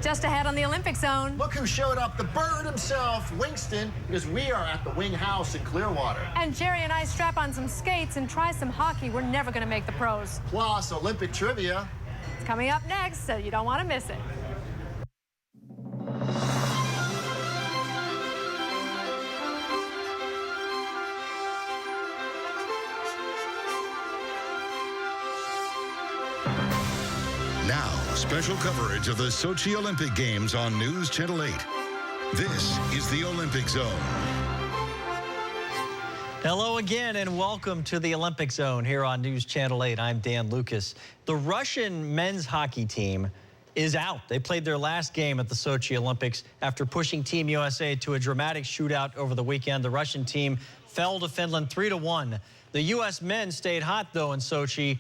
Just ahead on the Olympic Zone. Look who showed up, the bird himself, Winston, because we are at the WingHouse in Clearwater. And Jerry and I strap on some skates and try some hockey. We're never going to make the pros. Plus, Olympic trivia. It's coming up next, so you don't want to miss it. Now, special coverage of the Sochi Olympic Games on News Channel 8. This is the Olympic Zone. Hello again and welcome to the Olympic Zone here on News Channel 8. I'm Dan Lucas. The Russian men's hockey team is out. They played their last game at the Sochi Olympics after pushing Team USA to a dramatic shootout over the weekend. The Russian team fell to Finland 3-1. The U.S. men stayed hot, though, in Sochi.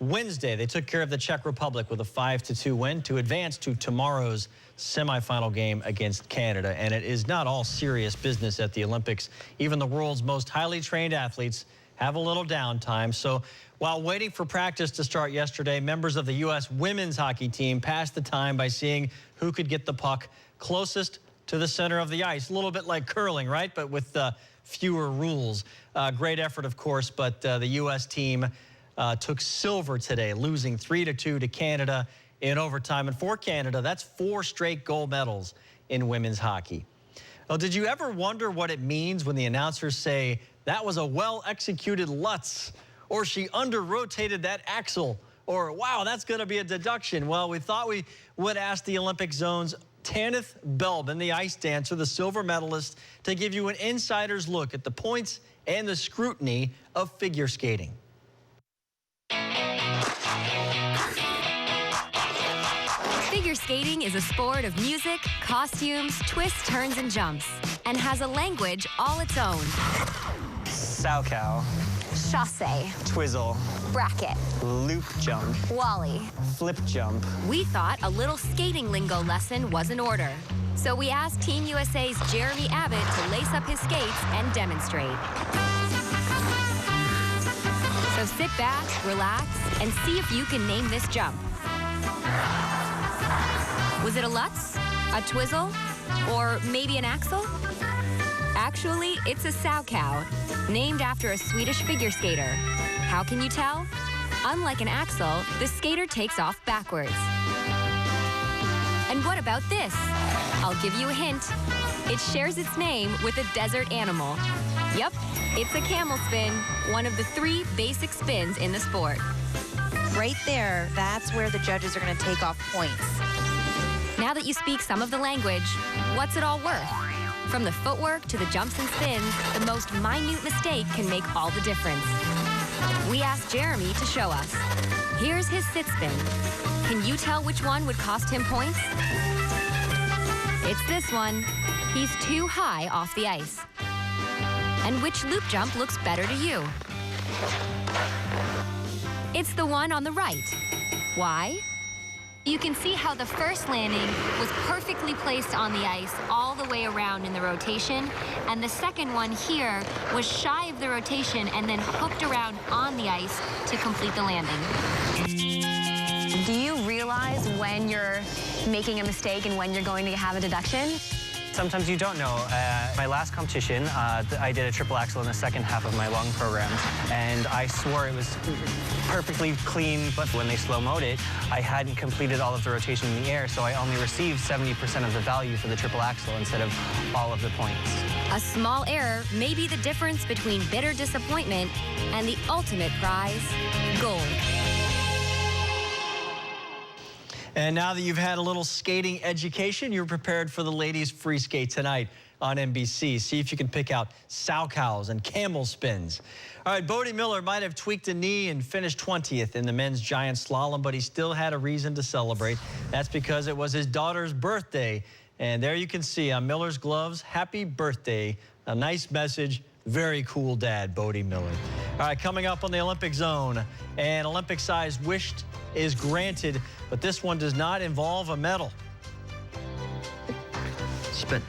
Wednesday, they took care of the Czech Republic with a 5-2 win to advance to tomorrow's semifinal game against Canada. And it is not all serious business at the Olympics. Even the world's most highly trained athletes have a little downtime. So while waiting for practice to start yesterday, members of the U.S. women's hockey team passed the time by seeing who could get the puck closest to the center of the ice. A little bit like curling, right? But with fewer rules. Great effort, of course, but the U.S. team took silver today, losing 3-2 to Canada in overtime. And for Canada, that's 4 straight gold medals in women's hockey. Well, did you ever wonder what it means when the announcers say, that was a well-executed Lutz, or she under-rotated that axle, or wow, that's going to be a deduction? Well, we thought we would ask the Olympic Zone's Tanith Belbin, the ice dancer, the silver medalist, to give you an insider's look at the points and the scrutiny of figure skating. Figure skating is a sport of music, costumes, twists, turns, and jumps, and has a language all its own. Salchow. Chassé. Twizzle. Bracket. Loop jump. Wally. Flip jump. We thought a little skating lingo lesson was in order. So we asked Team USA's Jeremy Abbott to lace up his skates and demonstrate. So sit back, relax, and see if you can name this jump. Was it a Lutz, a Twizzle, or maybe an axle? Actually, it's a Salchow, named after a Swedish figure skater. How can you tell? Unlike an axle, the skater takes off backwards. And what about this? I'll give you a hint. It shares its name with a desert animal. Yep, it's a camel spin, one of the 3 basic spins in the sport. Right there, that's where the judges are going to take off points. Now that you speak some of the language, what's it all worth? From the footwork to the jumps and spins, the most minute mistake can make all the difference. We asked Jeremy to show us. Here's his sit spin. Can you tell which one would cost him points? It's this one. He's too high off the ice. And which loop jump looks better to you? It's the one on the right. Why? You can see how the first landing was perfectly placed on the ice all the way around in the rotation, and the second one here was shy of the rotation and then hooked around on the ice to complete the landing. Do you realize when you're making a mistake and when you're going to have a deduction? Sometimes you don't know. My last competition, I did a triple axel in the second half of my long program, and I swore it was perfectly clean, but when they slow-mo'd it, I hadn't completed all of the rotation in the air, so I only received 70% of the value for the triple axel instead of all of the points. A small error may be the difference between bitter disappointment and the ultimate prize, gold. And now that you've had a little skating education, you're prepared for the ladies' free skate tonight on NBC. See if you can pick out Salchows and camel spins. All right, Bodie Miller might have tweaked a knee and finished 20th in the men's giant slalom, but he still had a reason to celebrate. That's because it was his daughter's birthday. And there you can see on Miller's gloves, happy birthday. A nice message. Very cool dad, Bodie Miller. All right, coming up on the Olympic Zone, an Olympic-sized wish is granted, but this one does not involve a medal. Spin.